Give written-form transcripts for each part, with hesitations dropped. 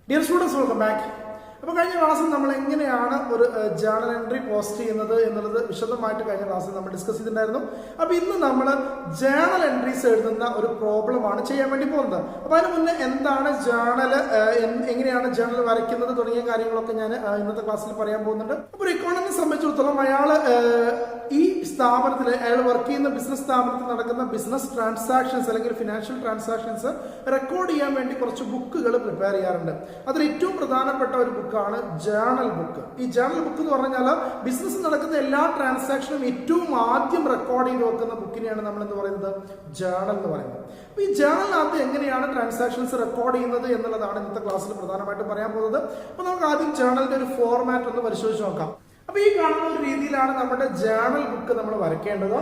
Dear students, welcome back. അപ്പോൾ കഴിഞ്ഞ ക്ലാസ്സിൽ നമ്മൾ എങ്ങനെയാണ് ഒരു ജേർണൽ എൻട്രി പോസ്റ്റ് ചെയ്യുന്നത് എന്നുള്ളത് വിശദമായിട്ട് കഴിഞ്ഞ ക്ലാസ്സിൽ നമ്മൾ ഡിസ്കസ് ചെയ്തിട്ടുണ്ടായിരുന്നു. അപ്പോൾ ഇന്ന് നമ്മൾ ജേർണൽ എൻട്രീസ് എഴുതുന്ന ഒരു പ്രോബ്ലമാണ് ചെയ്യാൻ വേണ്ടി പോകുന്നത്. അപ്പോൾ അതിന് മുന്നേ എന്താണ് ജേർണൽ, എങ്ങനെയാണ് ജേർണൽ വരയ്ക്കുന്നത് തുടങ്ങിയ കാര്യങ്ങളൊക്കെ ഞാൻ ഇന്നത്തെ ക്ലാസ്സിൽ പറയാൻ പോകുന്നുണ്ട്. അപ്പോൾ ഒരു എക്കോണമിനെ സംബന്ധിച്ചിടത്തോളം അയാൾ ഈ സ്ഥാപനത്തിൽ അയാൾ വർക്ക് ചെയ്യുന്ന ബിസിനസ് സ്ഥാപനത്തിൽ നടക്കുന്ന ബിസിനസ് ട്രാൻസാക്ഷൻസ് അല്ലെങ്കിൽ ഫിനാൻഷ്യൽ ട്രാൻസാക്ഷൻസ് റെക്കോർഡ് ചെയ്യാൻ വേണ്ടി കുറച്ച് ബുക്കുകൾ പ്രിപ്പയർ ചെയ്യാറുണ്ട്. അതിൽ ഏറ്റവും പ്രധാനപ്പെട്ട ഒരു ബുക്കാണ് ജേർണൽ ബുക്ക്. ഈ ജേർണൽ ബുക്ക് എന്ന് പറഞ്ഞാൽ ബിസിനസ് നടക്കുന്ന എല്ലാ ട്രാൻസാക്ഷനും ഏറ്റവും ആദ്യം റെക്കോർഡ് ചെയ്ത് വെക്കുന്ന ബുക്കിനെയാണ് നമ്മൾ എന്ന് പറയുന്നത് ജേർണൽ എന്ന് പറയുന്നത്. അപ്പൊ ഈ ജേർണലിനകത്ത് എങ്ങനെയാണ് ട്രാൻസാക്ഷൻസ് റെക്കോർഡ് ചെയ്യുന്നത് എന്നുള്ളതാണ് ഇന്നത്തെ ക്ലാസ്സിൽ പ്രധാനമായിട്ടും പറയാൻ പോകുന്നത്. അപ്പൊ നമുക്ക് ആദ്യം ജേർണലിന്റെ ഒരു ഫോർമാറ്റ് ഒന്ന് പരിശോധിച്ച് നോക്കാം. അപ്പൊ ഈ കാണുന്ന ഒരു രീതിയിലാണ് നമ്മുടെ ജേർണൽ ബുക്ക് നമ്മൾ വരയ്ക്കേണ്ടത്.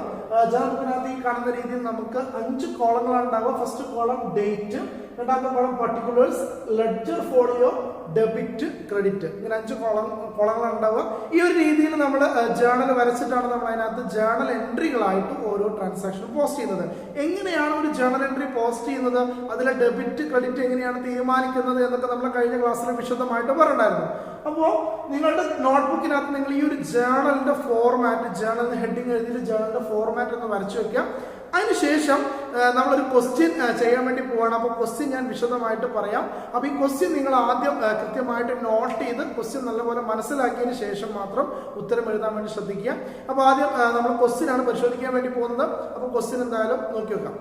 ജേർണൽ ബുക്കിനകത്ത് ഈ കാണുന്ന രീതിയിൽ നമുക്ക് 5 കോളങ്ങളാണ് ഉണ്ടാവുക. ഫസ്റ്റ് കോളം ഡേറ്റ്, രണ്ടാമത്തെ column particulars, ledger folio, debit, credit, ഇങ്ങനെ 5 കോളങ്ങളാണ് ഉണ്ടാവുക. ഈ ഒരു രീതിയിൽ നമ്മൾ ജേർണൽ വരച്ചിട്ടാണ് നമ്മൾ അതിനകത്ത് ജേർണൽ എൻട്രികളായിട്ട് ഓരോ ട്രാൻസാക്ഷനും പോസ്റ്റ് ചെയ്യുന്നത്. എങ്ങനെയാണ് ഒരു ജേർണൽ എൻട്രി പോസ്റ്റ് ചെയ്യുന്നത്, അതിലെ ഡെബിറ്റ് ക്രെഡിറ്റ് എങ്ങനെയാണ് തീരുമാനിക്കുന്നത് എന്നൊക്കെ നമ്മൾ കഴിഞ്ഞ ക്ലാസ്സിൽ വിശദമായിട്ട് പറഞ്ഞിട്ടുണ്ടായിരുന്നു. അപ്പോൾ നിങ്ങളുടെ നോട്ട്ബുക്കിനകത്ത് നിങ്ങൾ ഈ ഒരു ജേർണലിന്റെ ഫോർമാറ്റ്, ജേർണലിന്റെ ഹെഡിങ് എഴുതിയിട്ട് ജേർണലിന്റെ ഫോർമാറ്റ് ഒന്ന് വരച്ചു വെക്കാം. അതിനുശേഷം നമ്മളൊരു ക്വസ്റ്റ്യൻ ചെയ്യാൻ വേണ്ടി പോവാണ്. അപ്പോൾ ക്വസ്റ്റ്യൻ ഞാൻ വിശദമായിട്ട് പറയാം. അപ്പോൾ ഈ ക്വസ്റ്റ്യൻ നിങ്ങൾ ആദ്യം കൃത്യമായിട്ട് നോട്ട് ചെയ്ത് ക്വസ്റ്റ്യൻ നല്ലപോലെ മനസ്സിലാക്കിയതിന് ശേഷം മാത്രം ഉത്തരം എഴുതാൻ വേണ്ടി ശ്രദ്ധിക്കുക. അപ്പോൾ ആദ്യം നമ്മൾ ക്വസ്റ്റ്യൻ ആണ് പരിശോധിക്കാൻ വേണ്ടി പോകുന്നത്. അപ്പോൾ ക്വസ്റ്റ്യൻ എന്തായാലും നോക്കി വെക്കാം.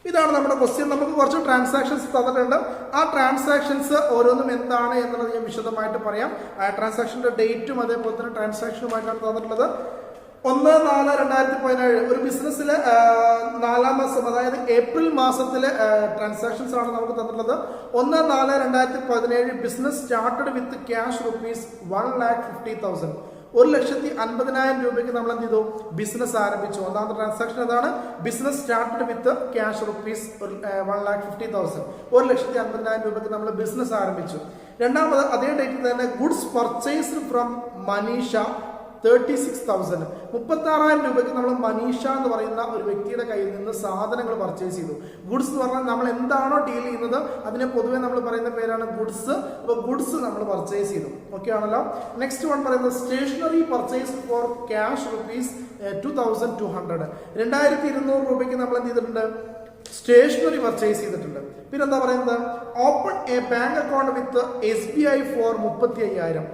ഇതാണ് നമ്മുടെ ക്വസ്റ്റ്യൻ. നമുക്ക് കുറച്ച് ട്രാൻസാക്ഷൻസ് തന്നിട്ടുണ്ട്. ആ ട്രാൻസാക്ഷൻസ് ഓരോന്നും എന്താണ് എന്നുള്ളത് ഞാൻ വിശദമായിട്ട് പറയാം. ട്രാൻസാക്ഷന്റെ ഡേറ്റും അതേപോലെ തന്നെ ട്രാൻസാക്ഷനുമായിട്ടാണ് തന്നിട്ടുള്ളത്. 1/4/2017 ഒരു ബിസിനസ്സിലെ 4-ാം മാസം, അതായത് ഏപ്രിൽ മാസത്തിലെ ട്രാൻസാക്ഷൻസ് ആണ് നമുക്ക് തന്നിട്ടുള്ളത്. 1/4/2017 business started with cash rupees 1,50,000. 1,50,000 രൂപയ്ക്ക് നമ്മൾ എന്ത് ചെയ്തു, ബിസിനസ് ആരംഭിച്ചു. ഒന്നാമത്തെ ട്രാൻസാക്ഷൻ അതാണ്, business started with cash rupees 1,50,000. 1,50,000 രൂപയ്ക്ക് നമ്മൾ ബിസിനസ് ആരംഭിച്ചു. രണ്ടാമത് അതേ ഡേറ്റിൽ തന്നെ ഗുഡ്സ് പർച്ചേസ്ഡ് ഫ്രം മനീഷ 36,000. 36,000 രൂപയ്ക്ക് നമ്മൾ മനീഷ എന്ന് പറയുന്ന ഒരു വ്യക്തിയുടെ കയ്യിൽ നിന്ന് സാധനങ്ങൾ പർച്ചേസ് ചെയ്തു. ഗുഡ്സ് എന്ന് പറഞ്ഞാൽ നമ്മൾ എന്താണോ ഡീൽ ചെയ്യുന്നത് അതിനെ പൊതുവെ നമ്മൾ പറയുന്ന പേരാണ് ഗുഡ്സ്. അപ്പോൾ ഗുഡ്സ് നമ്മൾ പർച്ചേസ് ചെയ്തു. ഓക്കെ ആണല്ലോ. നെക്സ്റ്റ് വൺ പറയുന്നത് stationery purchase for cash rupees 2,200. 2,200 രൂപയ്ക്ക് നമ്മൾ എന്ത് ചെയ്തിട്ടുണ്ട്, സ്റ്റേഷനറി പർച്ചേസ് ചെയ്തിട്ടുണ്ട്. പിന്നെ എന്താ പറയുന്നത്, open a bank account with SBI for 35,000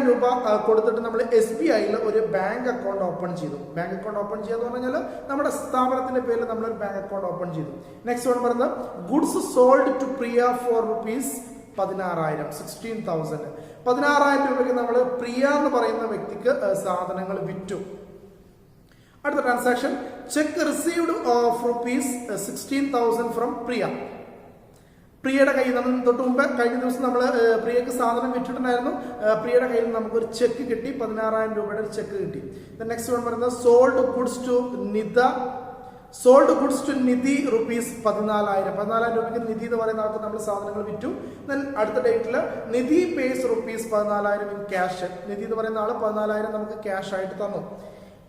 രൂപ കൊടുത്തിട്ട് നമ്മൾ SBIയിൽ ഒരു ബാങ്ക് അക്കൗണ്ട് ഓപ്പൺ ചെയ്തു. ബാങ്ക് അക്കൗണ്ട് ഓപ്പൺ ചെയ്യാന്ന് പറഞ്ഞാൽ നമ്മുടെ സ്ഥാപനത്തിന്റെ പേരിൽ നമ്മളൊരു ബാങ്ക് അക്കൗണ്ട് ഓപ്പൺ ചെയ്തു. നെക്സ്റ്റ് വൺ പറയുന്നത് goods sold to Priya for rupees 16,000, 16,000. 16,000 രൂപയ്ക്ക് നമ്മൾ പ്രിയ എന്ന് പറയുന്ന വ്യക്തിക്ക് സാധനങ്ങൾ വിറ്റു. അടുത്ത transaction cheque received of rupees 16,000 from Priya. പ്രിയയുടെ കയ്യിൽ നമ്മൾ തൊട്ട് മുമ്പ് കഴിഞ്ഞ ദിവസം നമ്മൾ പ്രിയക്ക് സാധനം വിറ്റിട്ടുണ്ടായിരുന്നു. പ്രിയയുടെ കയ്യിൽ നിന്ന് നമുക്കൊരു ചെക്ക് കിട്ടി, 16,000 രൂപയുടെ ഒരു ചെക്ക് കിട്ടി. നെക്സ്റ്റ് വൺ പറയുന്നത് sold goods to Nidhi rupees 14,000 രൂപയ്ക്ക് നിധി എന്ന് പറയുന്ന ആൾക്ക് നമ്മൾ സാധനങ്ങൾ വിറ്റു. അടുത്ത ഡേറ്റിൽ Nidhi pays rupees 14,000 in cash. Nidhi എന്ന് പറയുന്ന ആൾ 14,000 നമുക്ക് ക്യാഷ് ആയിട്ട് തന്നു.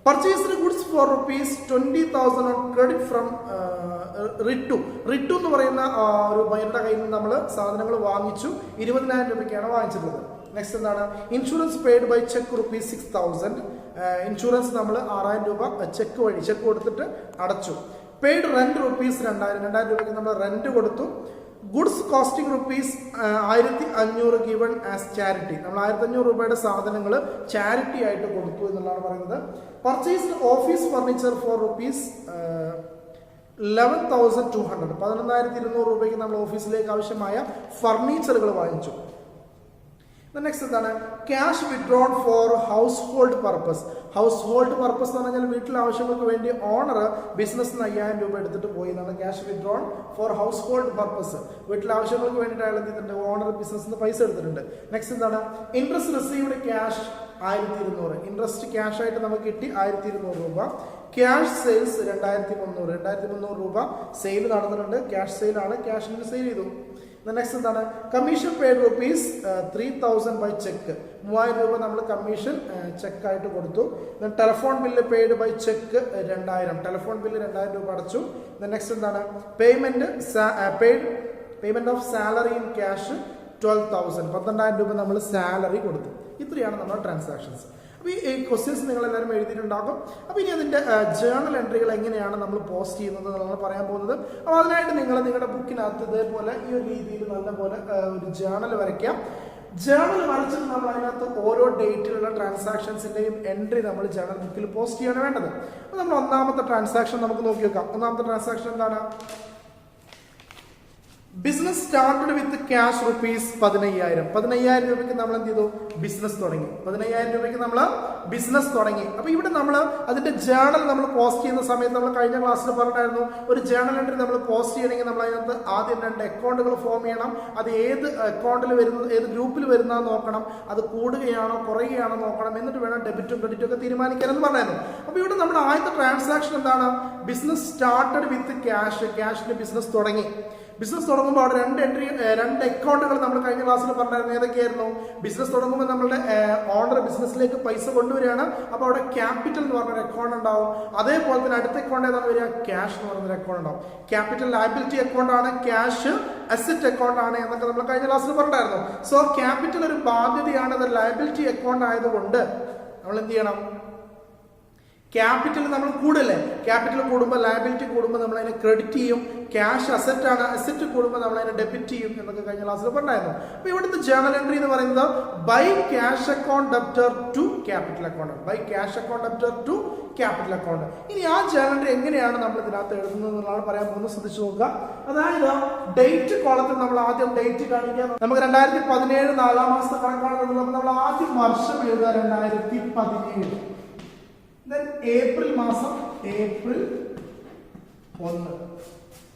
Purchased goods for rupees 20,000 on credit from Ritu എന്ന് പറയുന്ന ഒരു ബയറുടെ കയ്യിൽ നിന്ന് നമ്മൾ സാധനങ്ങൾ വാങ്ങിച്ചു. 20,000 രൂപയ്ക്കാണ് വാങ്ങിച്ചിട്ടുള്ളത്. നെക്സ്റ്റ് എന്താണ്, insurance paid by cheque rupees 6,000. Insurance നമ്മൾ 6,000 രൂപ ചെക്ക് കൊടുത്തിട്ട് അടച്ചു. പെയ്ഡ് റെന്റ് rupees 2,000 രൂപയ്ക്ക് നമ്മൾ റെന്റ് കൊടുത്തു. Goods costing rupees 1,500 given as charity. നമ്മൾ 1,500 രൂപയുടെ സാധനങ്ങൾ ചാരിറ്റി ആയിട്ട് കൊടുത്തു എന്നുള്ളതാണ് പറയുന്നത്. Purchased office furniture four rupees 11,200. 11,200 രൂപയ്ക്ക് നമ്മൾ ഓഫീസിലേക്ക് ആവശ്യമായ ഫർണിച്ചറുകൾ വാങ്ങിച്ചു. നെക്സ്റ്റ് എന്താണ്, cash withdrawn for household purpose. Household purpose എന്ന് പറഞ്ഞാൽ വീട്ടിലെ ആവശ്യങ്ങൾക്ക് വേണ്ടി ഓണർ ബിസിനസ്സിന് 5,000 രൂപ എടുത്തിട്ട് പോയി എന്നാണ് cash withdrawn for household purpose. വീട്ടിലെ ആവശ്യങ്ങൾക്ക് വേണ്ടിയിട്ട് അയാൾ എന്തിട്ടുണ്ട്, ഓണർ ബിസിനസ്സിന് പൈസ എടുത്തിട്ടുണ്ട്. നെക്സ്റ്റ് എന്താണ്, interest received cash 1,200. Interest cash ആയിട്ട് നമുക്ക് കിട്ടി 1,200 രൂപ. ക്യാഷ് സെയിൽസ് 2,300 രൂപ സെയിൽ നടന്നിട്ടുണ്ട്. ക്യാഷ് സെയിലാണ്, ക്യാഷിന് സെയിൽ ചെയ്തു. നെക്സ്റ്റ് എന്താണ്, commission paid rupees 3,000 by cheque. 3,000 രൂപ നമ്മൾ കമ്മീഷൻ ചെക്കായിട്ട് കൊടുത്തു. Telephone bill paid by cheque 2,000. Telephone bill 2,000 രൂപ അടച്ചു. നെക്സ്റ്റ് എന്താണ്, payment of salary in cash 12,000 12,000 രൂപ നമ്മൾ സാലറി കൊടുത്തു. ഇത്രയാണ് നമ്മുടെ ട്രാൻസാക്ഷൻസ്. അപ്പോൾ ഈ ക്വസ്റ്റ്യൻസ് നിങ്ങളെല്ലാവരും എഴുതിയിട്ടുണ്ടാകും. അപ്പോൾ ഇനി അതിൻ്റെ ജേണൽ എൻട്രികൾ എങ്ങനെയാണ് നമ്മൾ പോസ്റ്റ് ചെയ്യുന്നത് നമ്മൾ പറയാൻ പോകുന്നത്. അപ്പോൾ അതിനായിട്ട് നിങ്ങൾ നിങ്ങളുടെ ബുക്കിനകത്ത് ഇതേപോലെ ഈ ഒരു രീതിയിൽ നല്ലപോലെ ഒരു ജേണൽ വരയ്ക്കാം. ജേണൽ വരച്ചിട്ട് നമ്മൾ അതിനകത്ത് ഓരോ ഡേറ്റിലുള്ള ട്രാൻസാക്ഷൻസിൻ്റെയും എൻട്രി നമ്മൾ ജേണൽ ബുക്കിൽ പോസ്റ്റ് ചെയ്യാണ് വേണ്ടത്. അപ്പോൾ നമ്മൾ ഒന്നാമത്തെ ട്രാൻസാക്ഷൻ നമുക്ക് നോക്കി വെക്കാം. ഒന്നാമത്തെ ട്രാൻസാക്ഷൻ എന്താണ്? Business started with cash rupees 15,000. 15,000 രൂപയ്ക്ക് നമ്മൾ എന്ത് ചെയ്തു? ബിസിനസ് തുടങ്ങി. 15,000 രൂപയ്ക്ക് നമ്മൾ ബിസിനസ് തുടങ്ങി. അപ്പൊ ഇവിടെ നമ്മൾ അതിന്റെ ജേണൽ നമ്മൾ പോസ്റ്റ് ചെയ്യുന്ന സമയത്ത് നമ്മൾ കഴിഞ്ഞ ക്ലാസ്സിൽ പറഞ്ഞായിരുന്നു, ഒരു ജേണൽ എൻട്രി നമ്മൾ പോസ്റ്റ് ചെയ്യണമെങ്കിൽ നമ്മൾ അതിനകത്ത് ആദ്യം 2 അക്കൗണ്ടുകൾ ഫോം ചെയ്യണം. അത് ഏത് അക്കൗണ്ടിൽ വരുന്നത്, ഏത് ഗ്രൂപ്പിൽ വരുന്നതെന്ന് നോക്കണം. അത് കൂടുകയാണോ കുറയുകയാണോ നോക്കണം. എന്നിട്ട് വേണം ഡെബിറ്റും ക്രെഡിറ്റും ഒക്കെ തീരുമാനിക്കാനെന്ന് പറഞ്ഞായിരുന്നു. അപ്പൊ ഇവിടെ നമ്മുടെ ആദ്യത്തെ ട്രാൻസാക്ഷൻ എന്താണ്? Business started with cash. ക്യാഷിന്റെ ബിസിനസ് തുടങ്ങി. ബിസിനസ് തുടങ്ങുമ്പോൾ അവിടെ 2 അക്കൗണ്ടുകൾ നമ്മൾ കഴിഞ്ഞ ക്ലാസ്സിൽ പറഞ്ഞായിരുന്നു. ഏതൊക്കെയായിരുന്നു? ബിസിനസ് തുടങ്ങുമ്പോൾ നമ്മളുടെ ഓണർ ബിസിനസ്സിലേക്ക് പൈസ കൊണ്ടുവരികയാണ്. അപ്പോൾ അവിടെ ക്യാപിറ്റൽ എന്ന് പറഞ്ഞൊരു അക്കൗണ്ട് ഉണ്ടാവും. അതേപോലെ തന്നെ അടുത്ത അക്കൗണ്ട് ഏതാണ് വരിക? ക്യാഷ് എന്ന് പറയുന്നൊരു അക്കൗണ്ട് ഉണ്ടാവും. ക്യാപിറ്റൽ ലയബിലിറ്റി അക്കൗണ്ട് ആണ്, ക്യാഷ് അസറ്റ് അക്കൗണ്ട് ആണ് എന്നൊക്കെ നമ്മൾ കഴിഞ്ഞ ക്ലാസ്സിൽ പറഞ്ഞായിരുന്നു. സോ ക്യാപിറ്റൽ ഒരു ബാധ്യതയാണ്, അത് ലയബിലിറ്റി അക്കൗണ്ട് ആയതുകൊണ്ട് നമ്മൾ എന്ത് ചെയ്യണം? ക്യാപിറ്റൽ നമ്മൾ കൂടല്ലേ, ക്യാപിറ്റൽ കൂടുമ്പോൾ ലയബിലിറ്റി കൂടുമ്പോൾ നമ്മൾ അതിനെ ക്രെഡിറ്റ് ചെയ്യും. ക്യാഷ് അസറ്റ് ആണ്, അസറ്റ് കൂടുമ്പോൾ നമ്മൾ അതിനെ ഡെബിറ്റ് ചെയ്യും എന്നൊക്കെ കഴിഞ്ഞ ക്ലാസ്സിൽ പറഞ്ഞായിരുന്നു. അപ്പൊ ഇവിടുത്തെ ജേണൽ എൻട്രി എന്ന് പറയുന്നത് by cash account debtor to capital account. By cash account debtor to capital account. ഇനി ആ ജേണൽ എൻട്രി എങ്ങനെയാണ് നമ്മൾ ഇതിനകത്ത് എഴുതുന്നത് എന്നുള്ളതാണ് പറയാൻ പോകുന്നത്. ശ്രദ്ധിച്ചു നോക്കുക. അതായത് ഡേറ്റ് കോളത്തിൽ നമ്മൾ ആദ്യം ഡേറ്റ് കാണിക്കുക. നമുക്ക് 2017 4 മാസത്തെ കണക്കാണ്. നമ്മൾ ആദ്യം വർഷം എഴുതുക 2017. ഏപ്രിൽ മാസം April 1.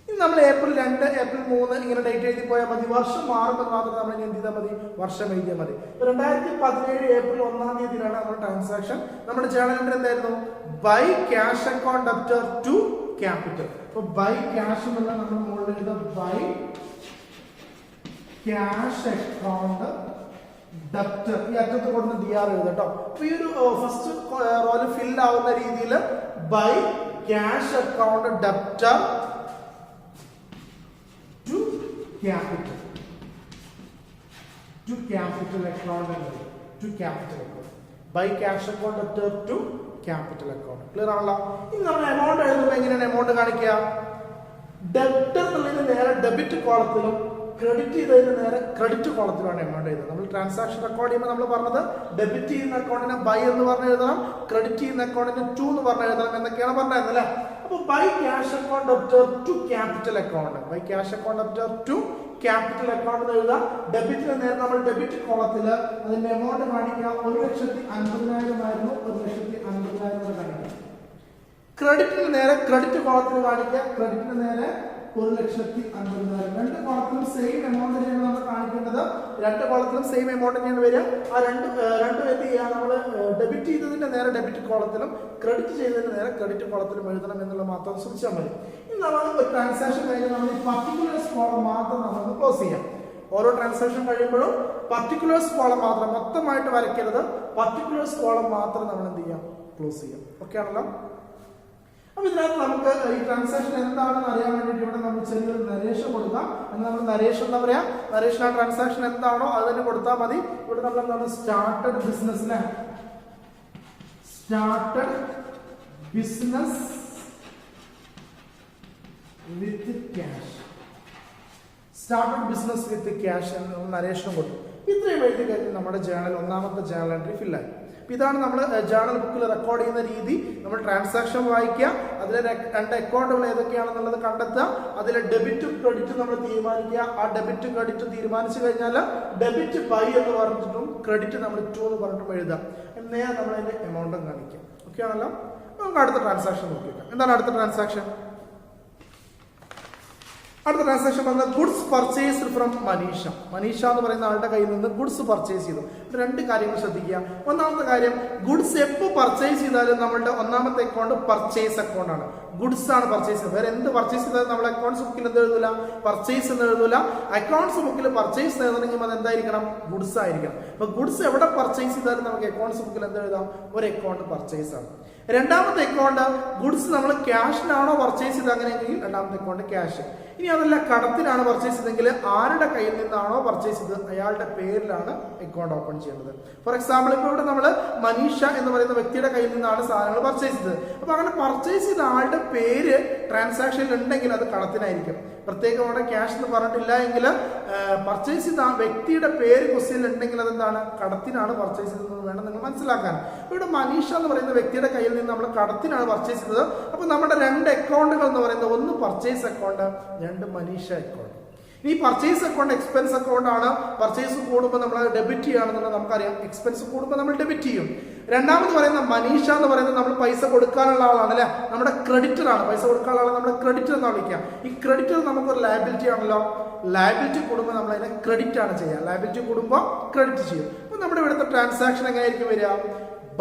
ഇനി നമ്മൾ April 2, April 3 ഇങ്ങനെ ഡേറ്റ് എഴുതി പോയാൽ മതി. വർഷം മാറുമ്പോൾ മാത്രം നമ്മൾ എന്ത് ചെയ്താൽ മതി? വർഷം എഴുതിയാൽ മതി. 2017 April 1 നമ്മുടെ ട്രാൻസാക്ഷൻ. നമ്മുടെ ജേണൽ എൻട്രി എന്തായിരുന്നു? By cash account debtor to capital. അപ്പൊ ബൈ ക്യാഷ് എന്നുള്ള നമ്മൾ മുകളിൽ എഴുതുക ബൈ ക്യാഷ് അക്കൗണ്ട് ഡെപ്റ്റർ. ഈ അറ്റത്ത് കൊടുക്കുന്ന DR എഴുതുക കേട്ടോ. അപ്പൊ ഈ ഒരു ഫസ്റ്റ് റോല് ഫിൽ ആവുന്ന രീതിയിൽ by cash account debtor to capital account to capital account. By cash account debtor to capital account. Clear ആണല്ലോ? ഇനി നമ്മൾ എമൗണ്ട് എഴുതുമ്പോൾ എങ്ങനെയാണ് എമൗണ്ട് കാണിക്കുക? ഡെപ്റ്റർ എന്നുള്ളതിന് നേരെ ഡെബിറ്റ് കോളത്തിലും ക്രെഡിറ്റ് ചെയ്തതിന് നേരെ ക്രെഡിറ്റ് കോളത്തിലാണ് എമൗണ്ട് എഴുതുന്നത്. നമ്മൾ ട്രാൻസാക്ഷൻ റെക്കോർഡ് ചെയ്യുമ്പോൾ നമ്മൾ പറഞ്ഞത് ഡെബിറ്റ് ചെയ്യുന്ന അക്കൗണ്ടിനെ ബൈ എന്ന് പറഞ്ഞ് എഴുതണം, ക്രെഡിറ്റ് ചെയ്യുന്ന അക്കൗണ്ടിനെ ടു എന്ന് പറഞ്ഞ് എഴുതണം എന്നൊക്കെയാണ് പറഞ്ഞത് അല്ലേ. അപ്പോൾ by cash account debtor to capital account. By cash account debtor to capital account എന്ന് എഴുതാം. ഡെബിറ്റിന് നേരെ നമ്മൾ ഡെബിറ്റ് കോളത്തിൽ അതിന്റെ എമൗണ്ട് കാണിക്കുക. 1,50,000 ആയിരുന്നു, 1,50,000 കാണിക്കുക. ക്രെഡിറ്റിന് നേരെ ക്രെഡിറ്റ് കോളത്തിൽ കാണിക്കുക. ക്രെഡിറ്റിന് നേരെ 1,50,000. 2 കോളത്തിലും സെയിം എമൗണ്ട് തന്നെയാണ് നമ്മൾ കാണിക്കേണ്ടത്. 2 കോളത്തിലും സെയിം എമൗണ്ട് തന്നെയാണ് വരിക. ആ രണ്ടും എന്ത് ചെയ്യുക? നമ്മൾ ഡെബിറ്റ് ചെയ്തതിന്റെ നേരെ ഡെബിറ്റ് കോളത്തിലും ക്രെഡിറ്റ് ചെയ്തതിന്റെ നേരെ ക്രെഡിറ്റ് കോളത്തിലും എഴുതണം എന്നുള്ള മാത്രം ശ്രദ്ധിച്ചാൽ മതി. ഇനി നമ്മൾ ഒരു ട്രാൻസാക്ഷൻ കഴിഞ്ഞാൽ നമ്മൾ ഈ പർട്ടിക്കുലേഴ്സ് കോളം മാത്രം നമുക്ക് ക്ലോസ് ചെയ്യാം. ഓരോ ട്രാൻസാക്ഷൻ കഴിയുമ്പോഴും പർട്ടിക്കുലേഴ്സ് കോളം മാത്രം, മൊത്തമായിട്ട് വരയ്ക്കരുത്. പർട്ടിക്കുലേഴ്സ് കോളം മാത്രം നമ്മൾ എന്ത് ചെയ്യാം? ക്ലോസ് ചെയ്യാം. ഓക്കെ ആണല്ലോ? അപ്പൊ ഇതിനകത്ത് നമുക്ക് ഈ ട്രാൻസാക്ഷൻ എന്താണെന്ന് അറിയാൻ വേണ്ടിയിട്ട് ഇവിടെ നമ്മൾ ചെറിയൊരു നരേഷൻ കൊടുക്കാം. എന്നാൽ നമ്മൾ നരേഷൻ എന്താ പറയാ? നരേഷൻ ആ ട്രാൻസാക്ഷൻ എന്താണോ അത് തന്നെ കൊടുത്താൽ മതി. ഇവിടെ നമ്മൾ എന്താണ്? സ്റ്റാർട്ടഡ് ബിസിനസ്സിലെ started business with cash. Started business with cash എന്ന് നരേഷൻ കൊടുത്തു. ഇത്രയും എഴുതി കഴിഞ്ഞ് നമ്മുടെ ജേണൽ ഒന്നാമത്തെ ജേണൽ എൻട്രി ഫില്ലായി. ഇതാണ് നമ്മൾ ജേണൽ ബുക്കിൽ റെക്കോർഡ് ചെയ്യുന്ന രീതി. നമ്മൾ ട്രാൻസാക്ഷൻ വായിക്കുക, അതിലെ 2 അക്കൗണ്ടുകൾ ഏതൊക്കെയാണെന്നുള്ളത് കണ്ടെത്തുക, അതിലെ ഡെബിറ്റും ക്രെഡിറ്റും നമ്മൾ തീരുമാനിക്കുക. ആ ഡെബിറ്റ് ക്രെഡിറ്റ് തീരുമാനിച്ചു കഴിഞ്ഞാൽ ഡെബിറ്റ് ബൈ എന്ന് പറഞ്ഞിട്ടും ക്രെഡിറ്റ് നമ്മൾ ടു എന്ന് പറഞ്ഞിട്ടും എഴുതാം. നേരെ നമ്മൾ അതിന്റെ എമൗണ്ടും കാണിക്കാം. ഓക്കെ ആണല്ലോ? നമുക്ക് അടുത്ത ട്രാൻസാക്ഷൻ നോക്കിക്കാം. എന്താണ് അടുത്ത ട്രാൻസാക്ഷൻ? അടുത്ത ട്രാൻസാക്ഷൻ പറഞ്ഞാൽ goods purchased from Manisha. Manisha എന്ന് പറയുന്ന ആളുടെ കയ്യിൽ നിന്ന് ഗുഡ്സ് പർച്ചേസ് ചെയ്തു. 2 കാര്യങ്ങൾ ശ്രദ്ധിക്കുക. ഒന്നാമത്തെ കാര്യം, ഗുഡ്സ് എപ്പോൾ പർച്ചേസ് ചെയ്താലും നമ്മളുടെ ഒന്നാമത്തെ അക്കൗണ്ട് പർച്ചേസ് അക്കൗണ്ട് ആണ്. ഗുഡ്സ് ആണ് പർച്ചേസ് ചെയ്തത്. വേറെ എന്ത് പർച്ചേസ് ചെയ്താലും നമ്മൾ അക്കൗണ്ട്സ് ബുക്കിൽ എന്ത് എഴുതൂല? പർച്ചേസ് എന്ന് എഴുതൂല. അക്കൗണ്ട്സ് ബുക്കിൽ പർച്ചേസ് എഴുതണമെങ്കിൽ അത് എന്തായിരിക്കണം? ഗുഡ്സ് ആയിരിക്കണം. അപ്പൊ ഗുഡ്സ് എവിടെ പർച്ചേസ് ചെയ്താലും നമുക്ക് അക്കൗണ്ട്സ് ബുക്കിൽ എന്ത് എഴുതാം? ഒരു അക്കൗണ്ട് പർച്ചേസ് ആണ്. രണ്ടാമത്തെ അക്കൗണ്ട്, ഗുഡ്സ് നമ്മൾ ക്യാഷിനാണോ പർച്ചേസ് ചെയ്ത് അങ്ങനെയെങ്കിൽ രണ്ടാമത്തെ അക്കൗണ്ട് ക്യാഷ്. ഇനി ഇനി അതല്ല കടത്തിനാണ് പർച്ചേസ് ചെയ്തെങ്കിൽ ആരുടെ കയ്യിൽ നിന്നാണോ പർച്ചേസ് ചെയ്തത് അയാളുടെ പേരിലാണ് അക്കൗണ്ട് ഓപ്പൺ ചെയ്യുന്നത്. ഫോർ എക്സാമ്പിൾ ഇപ്പോൾ ഇവിടെ നമ്മൾ മനീഷ എന്ന് പറയുന്ന വ്യക്തിയുടെ കയ്യിൽ നിന്നാണ് സാധനങ്ങൾ പർച്ചേസ് ചെയ്തത്. അപ്പൊ അങ്ങനെ പർച്ചേസ് ചെയ്ത ആളുടെ പേര് ട്രാൻസാക്ഷനിൽ ഉണ്ടെങ്കിൽ അത് കടത്തിനായിരിക്കും. പ്രത്യേകം അവിടെ ക്യാഷ് എന്ന് പറഞ്ഞിട്ടില്ല എങ്കിൽ പർച്ചേസ് ചെയ്ത ആ വ്യക്തിയുടെ പേര് ക്വസ്റ്റ്യനിൽ ഉണ്ടെങ്കിൽ അതെന്താണ് കടത്തിനാണ് പർച്ചേസ് ചെയ്തതെന്ന് വേണം നിങ്ങൾ മനസ്സിലാക്കാൻ. ഇവിടെ മനീഷ എന്ന് പറയുന്ന വ്യക്തിയുടെ കയ്യിൽ നിന്ന് നമ്മൾ കടത്തിനാണ് പർച്ചേസ് ചെയ്തത്. അപ്പൊ നമ്മുടെ രണ്ട് അക്കൗണ്ടുകൾ എന്ന് പറയുന്നത് ഒന്ന് പർച്ചേസ് അക്കൗണ്ട്, രണ്ട് മനീഷ അക്കൗണ്ട്. ഈ പർച്ചേസ് അക്കൗണ്ട് എക്സ്പെൻസ് അക്കൗണ്ട് ആണ്. പർച്ചേസ് കൂടുമ്പോൾ നമ്മൾ ഡെബിറ്റ് ചെയ്യുകയാണെന്നുള്ളത് നമുക്കറിയാം. എക്സ്പെൻസ് കൂടുമ്പോൾ നമ്മൾ ഡെബിറ്റ് ചെയ്യും. രണ്ടാമത് പറയുന്ന മനീഷ എന്ന് പറയുന്നത് നമ്മൾ പൈസ കൊടുക്കാനുള്ള ആളാണ് അല്ലെ, നമ്മുടെ ക്രെഡിറ്റർ ആണ്. പൈസ കൊടുക്കാനുള്ള ആളാണ് നമ്മുടെ ക്രെഡിറ്റർ എന്നാണ് വിളിക്കുക. ഈ ക്രെഡിറ്റർ നമുക്കൊരു ലയബിലിറ്റി ആണല്ലോ. ലയബിലിറ്റി കൂടുമ്പോൾ നമ്മൾ അതിനെ ക്രെഡിറ്റ് ആണ് ചെയ്യുക. ലയബിലിറ്റി കൂടുമ്പോൾ ക്രെഡിറ്റ് ചെയ്യും. അപ്പൊ നമ്മുടെ ഇവിടുത്തെ ട്രാൻസാക്ഷൻ എങ്ങനെയായിരിക്കും വരിക?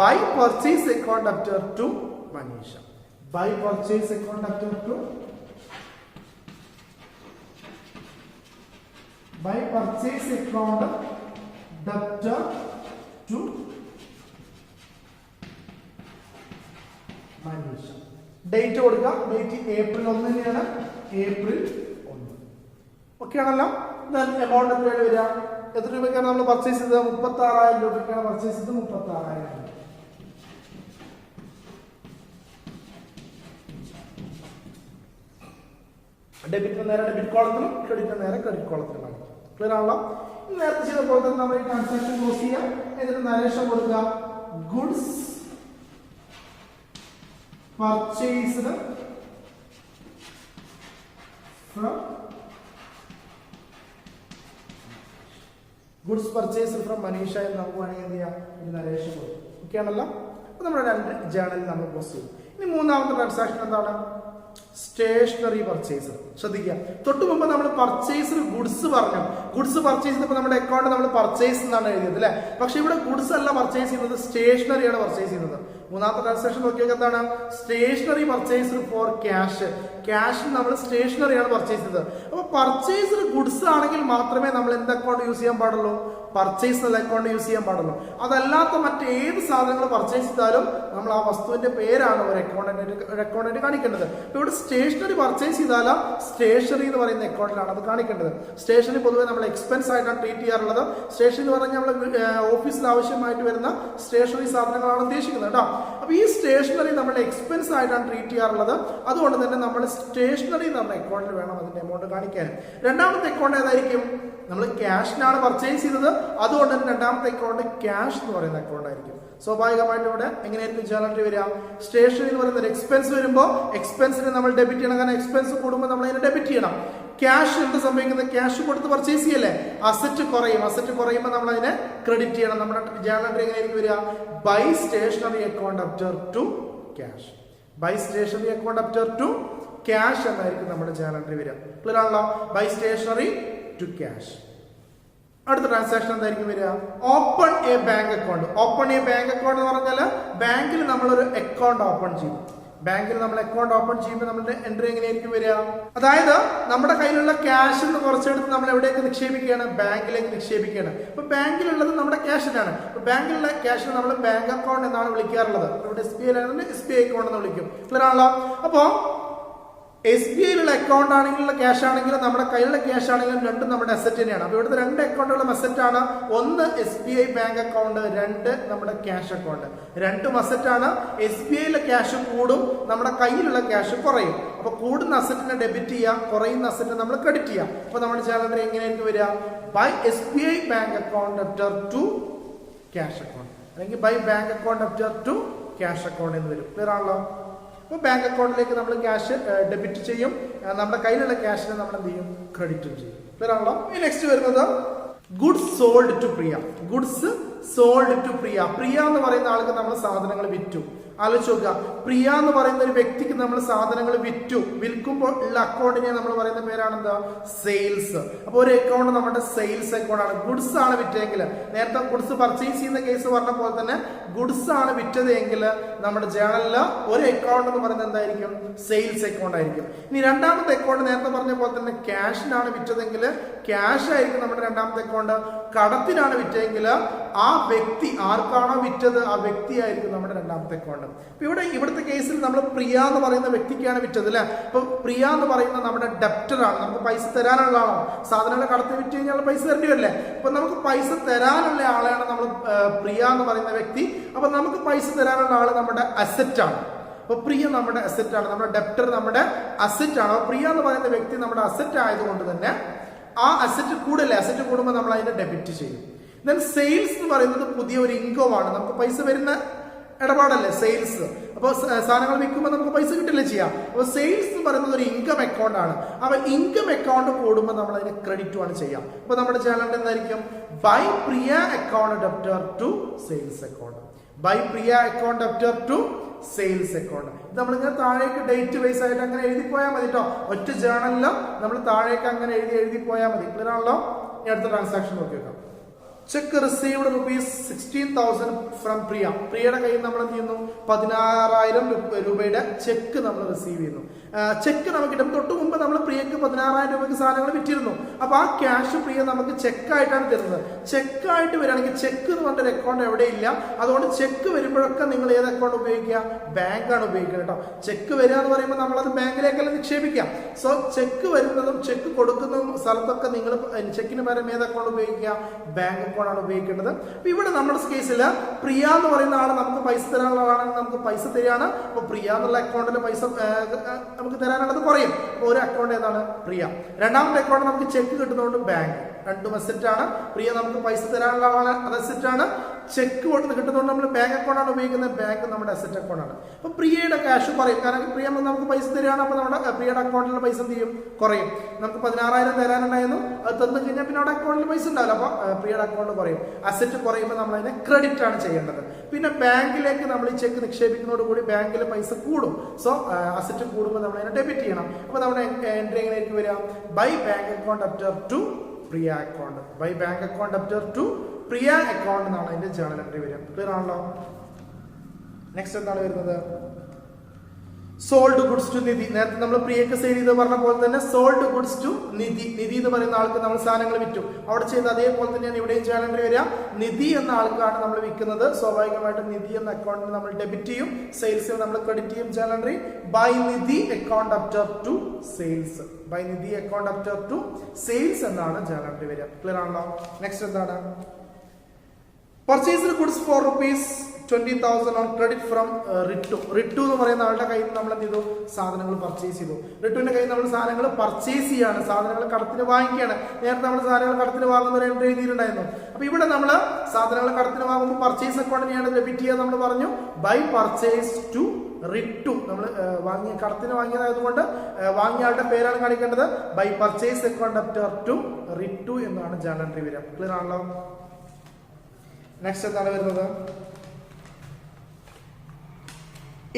By purchase account debtor to Manisha. By purchase account debtor to by purchase account debtor to Manisha. Date കൊടുക്കുക. ഡേറ്റ് ഏപ്രിൽ 1 തന്നെയാണ്. ഏപ്രിൽ 1. ഓക്കെ ആണല്ലോ. എമൗണ്ട് എത്രയാണ് വരിക? എത്ര രൂപയ്ക്കാണ് നമ്മൾ പർച്ചേസ് ചെയ്തത്? 36,000 രൂപയ്ക്കാണ് പർച്ചേസ് ചെയ്തത്. 36,000. ഡെബിറ്റിന് നേരെ ഡെബിറ്റ് കോളത്തിലും ക്രെഡിറ്റിന് നേരെ ക്രെഡിറ്റ് കോളത്തിലുമാണ്. ക്ലിയർ ആണല്ലോ. നേരത്തെ ചെയ്ത പോലെ തന്നെ നമ്മൾ ഈ ട്രാൻസാക്ഷൻ ക്ലോസ് ചെയ്യാം. എന്നിട്ട് നരേഷൻ കൊടുക്കുക. ഗുഡ്സ് പർച്ചേസ്ഡ് ഫ്രം മനീഷ എന്ന് നമുക്ക് വേണമെങ്കിൽ എന്ത് ചെയ്യാം? ഒരു നരേഷൻ കൊടുക്കും. ഓക്കെ ആണല്ലോ. അപ്പൊ നമ്മുടെ രണ്ട് ജേണലിൽ നമ്മൾ ക്ലോസ് ചെയ്യും. ഇനി മൂന്നാമത്തെ ട്രാൻസാക്ഷൻ എന്താണ്? Stationery purchase. ശ്രദ്ധിക്കുക, തൊട്ട് മുമ്പ് നമ്മൾ പർച്ചേസിന് ഗുഡ്സ് പറഞ്ഞു. ഗുഡ്സ് പർച്ചേസ് ചെയ്തപ്പോൾ നമ്മുടെ അക്കൗണ്ട് നമ്മൾ പർച്ചേസ് എന്നാണ് എഴുതിയത് അല്ലെ. പക്ഷെ ഇവിടെ ഗുഡ്സ് അല്ല പർച്ചേസ് ചെയ്യുന്നത്, സ്റ്റേഷനറിയാണ് പർച്ചേസ് ചെയ്യുന്നത്. മൂന്നാമത്തെ ട്രാൻസാക്ഷൻ നോക്കിയാൽ എന്താണ്? Stationery purchase for cash. Cash നമ്മൾ സ്റ്റേഷനറിയാണ് പർച്ചേസ് ചെയ്തത്. അപ്പൊ പർച്ചേസ് ഗുഡ്സ് ആണെങ്കിൽ മാത്രമേ നമ്മൾ എന്ത് അക്കൗണ്ട് യൂസ് ചെയ്യാൻ പാടുള്ളൂ? പർച്ചേസ് എന്നുള്ള അക്കൗണ്ട് യൂസ് ചെയ്യാൻ പാടുള്ളൂ. അതല്ലാത്ത മറ്റേത് സാധനങ്ങൾ പർച്ചേസ് ചെയ്താലും നമ്മൾ ആ വസ്തുവിന്റെ പേരാണ് ഒരു അക്കൗണ്ടായിട്ട് കാണിക്കേണ്ടത്. ഇവിടെ സ്റ്റേഷനറി പർച്ചേസ് ചെയ്താലും സ്റ്റേഷനറി എന്ന് പറയുന്ന അക്കൗണ്ടിലാണ് അത് കാണിക്കേണ്ടത്. സ്റ്റേഷനറി പൊതുവെ നമ്മൾ എക്സ്പെൻസ് ആയിട്ടാണ് ട്രീറ്റ് ചെയ്യാറുള്ളത്. സ്റ്റേഷനറി എന്ന് പറഞ്ഞാൽ നമ്മൾ ഓഫീസിൽ ആവശ്യമായിട്ട് വരുന്ന സ്റ്റേഷനറി സാധനങ്ങളാണ് ഉദ്ദേശിക്കുന്നത് കേട്ടോ. അപ്പൊ ഈ സ്റ്റേഷനറി നമ്മൾ എക്സ്പെൻസ് ആയിട്ടാണ് ട്രീറ്റ് ചെയ്യാറുള്ളത്. അതുകൊണ്ട് തന്നെ നമ്മൾ സ്റ്റേഷനറി എന്ന് പറഞ്ഞ അക്കൗണ്ടിൽ വേണം അതിന്റെ എമൗണ്ട് കാണിക്കാൻ. രണ്ടാമത്തെ അക്കൗണ്ട് ഏതായിരിക്കും? നമ്മൾ ക്യാഷിനാണ് പർച്ചേസ് ചെയ്തത്. അതുകൊണ്ട് തന്നെ രണ്ടാമത്തെ അക്കൗണ്ട് ക്യാഷ് എന്ന് പറയുന്ന അക്കൗണ്ട് ആയിരിക്കും. സ്വാഭാവികമായിട്ട് ഇവിടെ എങ്ങനെയായിരിക്കും ജേണൽ എൻട്രി വരിക? സ്റ്റേഷനറി എന്ന് പറയുന്ന എക്സ്പെൻസ് വരുമ്പോൾ എക്സ്പെൻസിന് നമ്മൾ ഡെബിറ്റ് ചെയ്യണം. കാരണം എക്സ്പെൻസ് കൂടുമ്പോൾ നമ്മൾ അതിനെ ഡെബിറ്റ് ചെയ്യണം. ക്യാഷ് എന്ത് സംഭവിക്കുന്നത്? ക്യാഷ് കൊടുത്ത് പർച്ചേസ് ചെയ്യല്ലേ, അസറ്റ് കുറയും. അസറ്റ് കുറയുമ്പോൾ നമ്മൾ അതിനെ ക്രെഡിറ്റ് ചെയ്യണം. നമ്മുടെ ജേണൽ എൻട്രി എങ്ങനെയായിരിക്കും വരിക? By stationery account debtor to cash. By stationery account debtor to cash എന്നായിരിക്കും നമ്മുടെ ജേണൽ എൻട്രി വരിക. ക്ലിയർ ആണല്ലോ? By stationery to cash. അടുത്ത ട്രാൻസാക്ഷൻ എന്തായിരിക്കും വരിക? Open a bank account. Open a bank account എന്ന് പറഞ്ഞാൽ ബാങ്കിൽ നമ്മളൊരു അക്കൗണ്ട് ഓപ്പൺ ചെയ്യും. ബാങ്കിൽ നമ്മൾ അക്കൗണ്ട് ഓപ്പൺ ചെയ്യുമ്പോൾ നമ്മുടെ എൻട്രി എങ്ങനെയായിരിക്കും വരിക? അതായത് നമ്മുടെ കയ്യിലുള്ള ക്യാഷ് കുറച്ചെടുത്ത് നമ്മൾ എവിടേക്ക് നിക്ഷേപിക്കുകയാണ്? ബാങ്കിലേക്ക് നിക്ഷേപിക്കുകയാണ്. അപ്പൊ ബാങ്കിലുള്ളത് നമ്മുടെ ക്യാഷിനാണ്. അപ്പൊ ബാങ്കിലുള്ള ക്യാഷിന് നമ്മൾ ബാങ്ക് അക്കൗണ്ട് എന്നാണ് വിളിക്കാറുള്ളത്. ഇവിടെ SBI SBI അക്കൗണ്ട് എന്ന് വിളിക്കും. ക്ലിയർ ആണല്ലോ? അപ്പോ SBI അക്കൗണ്ട് ആണെങ്കിലും ക്യാഷ് ആണെങ്കിലും നമ്മുടെ കയ്യിലുള്ള ക്യാഷ് ആണെങ്കിലും രണ്ടും നമ്മുടെ അസറ്റ് തന്നെയാണ്. അപ്പൊ ഇവിടുത്തെ രണ്ട് അക്കൗണ്ടുകളും അസറ്റ് ആണ്. ഒന്ന് SBI ബാങ്ക് അക്കൗണ്ട്, രണ്ട് നമ്മുടെ ക്യാഷ് അക്കൗണ്ട്. രണ്ടും അസറ്റ് ആണ്. SBI ക്യാഷ് കൂടും, നമ്മുടെ കയ്യിലുള്ള ക്യാഷ് കുറയും. അപ്പൊ കൂടുന്ന അസറ്റിനെ ഡെബിറ്റ് ചെയ്യാം, കുറയുന്ന അസറ്റ് നമ്മൾ ക്രെഡിറ്റ് ചെയ്യാം. അപ്പൊ നമ്മുടെ ചാനൽ എങ്ങനെയായിരിക്കും വരിക? By SBI bank account debtor to cash account, അല്ലെങ്കിൽ by bank account debtor to cash account എന്ന് വരും. ക്ലിയർ ആണല്ലോ? അപ്പോൾ ബാങ്ക് അക്കൗണ്ടിലേക്ക് നമ്മൾ ക്യാഷ് ഡെബിറ്റ് ചെയ്യും, നമ്മുടെ കയ്യിലുള്ള ക്യാഷിനെ നമ്മൾ എന്ത് ചെയ്യും? ക്രെഡിറ്റും ചെയ്യും. ക്ലിയർ ആണല്ലോ? ഈ നെക്സ്റ്റ് വരുന്നത് goods sold to Priya. Goods sold to Priya. Priya എന്ന് പറയുന്ന ആൾക്ക് നമ്മൾ സാധനങ്ങൾ വിറ്റു. ആലോചിച്ച് നോക്കുക, പ്രിയ എന്ന് പറയുന്ന ഒരു വ്യക്തിക്ക് നമ്മൾ സാധനങ്ങൾ വിറ്റു. വിൽക്കുമ്പോൾ ഉള്ള അക്കൗണ്ടിനെ നമ്മൾ പറയുന്ന പേരാണ് എന്താ? സെയിൽസ്. അപ്പൊ ഒരു അക്കൗണ്ട് നമ്മുടെ സെയിൽസ് അക്കൗണ്ട് ആണ്. ഗുഡ്സ് ആണ് വിറ്റെങ്കിൽ, നേരത്തെ ഗുഡ്സ് പർച്ചേസ് ചെയ്യുന്ന കേസ് പറഞ്ഞ പോലെ തന്നെ ഗുഡ്സ് ആണ് വിറ്റത് എങ്കിൽ നമ്മുടെ ജേണലില് ഒരു അക്കൗണ്ട് എന്ന് പറയുന്നത് എന്തായിരിക്കും? സെയിൽസ് അക്കൗണ്ട് ആയിരിക്കും. ഇനി രണ്ടാമത്തെ അക്കൗണ്ട് നേരത്തെ പറഞ്ഞ പോലെ തന്നെ ക്യാഷിനാണ് വിറ്റതെങ്കിൽ ക്യാഷ് ആയിരിക്കും നമ്മുടെ രണ്ടാമത്തെ അക്കൗണ്ട്. കടത്തിനാണ് വിറ്റെങ്കിൽ ആ വ്യക്തി ആർക്കാണോ വിറ്റത് ആ വ്യക്തിയായിരിക്കും നമ്മുടെ രണ്ടാമത്തെ അക്കൗണ്ട്. അപ്പൊ ഇവിടുത്തെ കേസിൽ നമ്മൾ പ്രിയ എന്ന് പറയുന്ന വ്യക്തിക്കാണ് വിറ്റത് അല്ലെ. അപ്പൊ പ്രിയ എന്ന് പറയുന്ന നമ്മുടെ ഡെപ്റ്ററാണ്, നമുക്ക് പൈസ തരാനുള്ള ആളാണ്. സാധനങ്ങൾ കടത്തി വിറ്റ് കഴിഞ്ഞാൽ പൈസ തരേണ്ടി വരില്ലേ. അപ്പൊ നമുക്ക് പൈസ തരാനുള്ള ആളെയാണ് നമ്മൾ പ്രിയ എന്ന് പറയുന്ന വ്യക്തി. അപ്പൊ നമുക്ക് പൈസ തരാനുള്ള ആള് നമ്മുടെ അസറ്റ് ആണ്. അപ്പൊ പ്രിയ നമ്മുടെ അസറ്റ് ആണ്, നമ്മുടെ ഡെപ്റ്റർ നമ്മുടെ അസറ്റ് ആണ്. അപ്പൊ പ്രിയ എന്ന് പറയുന്ന വ്യക്തി നമ്മുടെ അസറ്റ് ആയതുകൊണ്ട് തന്നെ ആ അസറ്റ് കൂടല്ലേ, അസറ്റ് കൂടുമ്പോൾ നമ്മൾ അതിനെ ഡെബിറ്റ് ചെയ്യും. ദെൻ സെയിൽസ് എന്ന് പറയുന്നത് പുതിയ ഒരു ഇൻകം ആണ്, നമുക്ക് പൈസ വരുന്ന ഇടപാടല്ലേ സെയിൽസ്. അപ്പോൾ സാധനങ്ങൾ വിൽക്കുമ്പോൾ നമുക്ക് പൈസ കിട്ടില്ലേ ചെയ്യാം. അപ്പോൾ സെയിൽസ് എന്ന് പറയുന്നത് ഒരു ഇൻകം അക്കൗണ്ട് ആണ്. അപ്പൊ ഇൻകം അക്കൗണ്ട് കൂടുമ്പോൾ നമ്മൾ അതിനെ ക്രെഡിറ്റ് ആണ് ചെയ്യാം. അപ്പൊ നമ്മുടെ ചാനൽ എന്തായിരിക്കും, by Priya account debtor to sales account, by Priya account debtor to sales account. ഇത് നമ്മളിങ്ങനെ താഴേക്ക് ഡേറ്റ് വൈസ് ആയിട്ട് അങ്ങനെ എഴുതി പോയാൽ മതി കേട്ടോ. ഒറ്റ ജേണലിലോ നമ്മൾ താഴേക്ക് അങ്ങനെ എഴുതി പോയാൽ മതി. ക്ലിയർ ആണല്ലോ. ഇനി അടുത്ത ട്രാൻസാക്ഷൻ നോക്കി വെക്കാം. Check received ₹16,000 from Priya. പ്രിയയുടെ കയ്യിൽ നമ്മൾ എന്ത് ചെയ്യുന്നു, 16,000 രൂപയുടെ ചെക്ക് നമ്മൾ റിസീവ് ചെയ്യുന്നു. ചെക്ക് നമുക്ക് കിട്ടും. തൊട്ട് മുമ്പ് നമ്മൾ പ്രിയക്ക് 16,000 രൂപയ്ക്ക് സാധനങ്ങൾ വിറ്റിരുന്നു. അപ്പൊ ആ ക്യാഷ് പ്രിയ നമുക്ക് ചെക്കായിട്ടാണ് തരുന്നത്. ചെക്കായിട്ട് വരികയാണെങ്കിൽ ചെക്ക് എന്ന് പറഞ്ഞൊരു അക്കൗണ്ട് എവിടെയില്ല. അതുകൊണ്ട് ചെക്ക് വരുമ്പോഴൊക്കെ നിങ്ങൾ ഏത് അക്കൗണ്ട് ഉപയോഗിക്കുക, ബാങ്കാണ് ഉപയോഗിക്കുന്നത് കേട്ടോ. ചെക്ക് വരിക എന്ന് പറയുമ്പോൾ നമ്മളത് ബാങ്കിലേക്കല്ല നിക്ഷേപിക്കാം. സോ ചെക്ക് വരുന്നതും ചെക്ക് കൊടുക്കുന്നതും സ്ഥലത്തൊക്കെ നിങ്ങൾ ചെക്കിന് പകരം ഏത് അക്കൗണ്ട് ഉപയോഗിക്കുക, ബാങ്ക് അക്കൗണ്ടാണ് ഉപയോഗിക്കേണ്ടത്. അപ്പൊ ഇവിടെ നമ്മുടെ കേസിൽ പ്രിയ എന്ന് പറയുന്ന ആള് നമുക്ക് പൈസ തരാനുള്ള ആളാണെങ്കിൽ നമുക്ക് പൈസ തരികയാണ്. അപ്പൊ പ്രിയ എന്നുള്ള അക്കൗണ്ടിൽ പൈസ നമുക്ക് തരാനുള്ളത് കുറയും. അപ്പൊ ഒരു അക്കൗണ്ട് ഏതാണ്, പ്രിയ. രണ്ടാമത്തെ അക്കൗണ്ട് നമുക്ക് ചെക്ക് കിട്ടുന്നതുകൊണ്ട് ബാങ്ക്. രണ്ടും അസെറ്റ് ആണ്. പ്രിയ നമുക്ക് പൈസ തരാനുള്ള ആളാണ്, അത് അസെറ്റ് ആണ്. ചെക്ക് കിട്ടുന്നതുകൊണ്ട് നമ്മൾ ബാങ്ക് അക്കൗണ്ടാണ് ഉപയോഗിക്കുന്നത്. ബാങ്ക് നമ്മുടെ അസെറ്റ് അക്കൗണ്ട് ആണ്. അപ്പൊ പ്രിയയുടെ ക്യാഷ് പറയും, കാരണം പ്രിയ നമുക്ക് പൈസ തരികയാണ്. അപ്പൊ നമ്മുടെ പ്രിയയുടെ അക്കൗണ്ടിലെ പൈസ എന്ത് ചെയ്യും, കുറയും. നമുക്ക് 16,000 തരാനുണ്ടായിരുന്നു, അത് തന്നു കഴിഞ്ഞാൽ പിന്നെ അവിടെ അക്കൗണ്ടിൽ പൈസ ഉണ്ടാവില്ല. അപ്പൊ പ്രിയയുടെ അക്കൗണ്ട് കുറയും. അസെറ്റ് കുറയുമ്പോൾ നമ്മൾ അതിനെ ക്രെഡിറ്റ് ആണ് ചെയ്യേണ്ടത്. പിന്നെ ബാങ്കിലേക്ക് നമ്മൾ ഈ ചെക്ക് നിക്ഷേപിക്കുന്നതോടുകൂടി ബാങ്കിൽ പൈസ കൂടും. സോ അസെറ്റ് കൂടുമ്പോൾ നമ്മൾ അതിനെ ഡെബിറ്റ് ചെയ്യണം. അപ്പൊ നമ്മുടെ എൻട്രി എങ്ങനെയായിരിക്കും വരിക, by bank account debtor to Priya account, by bank account debtor to Priya account എന്നാണ് അതിന്റെ ജേണൽ എൻട്രി വരിക. ക്ലിയർ ആണല്ലോ. നെക്സ്റ്റ് എന്താണ് വരുന്നത്, സോൾഡ് ഗുഡ്സ് ടു നിധി. നേരത്തെ നമ്മൾ പ്രിയക്ക് സെയിൽ ചെയ്ത് പറഞ്ഞ പോലെ തന്നെ സോൾഡ് ഗുഡ്സ് ടു നിധി. നിധി എന്ന് പറയുന്ന ആൾക്ക് നമ്മൾ സാധനങ്ങൾ വിറ്റു. അവിടെ ചെയ്ത് അതേപോലെ തന്നെയാണ് ഇവിടെയും ജേണൽ എൻട്രി വരിക. നിധി എന്ന ആൾക്കാണ് നമ്മൾ വിൽക്കുന്നത്. സ്വാഭാവികമായിട്ടും നിധി എന്ന അക്കൗണ്ടിന് നമ്മൾ ഡെബിറ്റ് ചെയ്യും, സെയിൽസിന് നമ്മൾ ക്രെഡിറ്റ് ചെയ്യും. Journal entry by Nidhi account debtor to sales, by Nidhi account debtor to sales എന്നാണ് ജേണൽ എൻട്രി വരിക. ക്ലിയർ ആണല്ലോ. നെക്സ്റ്റ് എന്താണ്, purchased goods for ₹20,000 on credit from Ritu. Ritu എന്ന് പറയുന്ന ആളുടെ കയ്യിൽ നമ്മൾ എന്ത് ചെയ്തു, സാധനങ്ങൾ പർച്ചേസ് ചെയ്തു. റിട്ടുവിന്റെ കയ്യിൽ നമ്മൾ സാധനങ്ങൾ പർച്ചേസ് ചെയ്യാണ്, സാധനങ്ങൾ കടത്തിന് വാങ്ങിക്കുകയാണ്. നേരത്തെ നമ്മൾ സാധനങ്ങൾ കടത്തിന് വാങ്ങുന്ന ഒരു എൻട്രി എഴുതിയിട്ടുണ്ടായിരുന്നു. അപ്പൊ ഇവിടെ നമ്മൾ സാധനങ്ങൾ കടത്തിന് വാങ്ങുമ്പോൾ പർച്ചേസ് അക്കൗണ്ടിനെയാണ് ഡെബിറ്റ് ചെയ്യുക. നമ്മൾ പറഞ്ഞു ബൈ പർച്ചേസ് ടു റിട്ടു. നമ്മൾ കടത്തിന് വാങ്ങിയതായതുകൊണ്ട് വാങ്ങിയ ആളുടെ പേരാണ് കാണിക്കേണ്ടത്. By purchase account debtor to Ritu എന്നാണ് ജേണൽ എൻട്രി വരിക. ക്ലിയർ ആണല്ലോ. നെക്സ്റ്റ് എന്താണ് വരുന്നത്,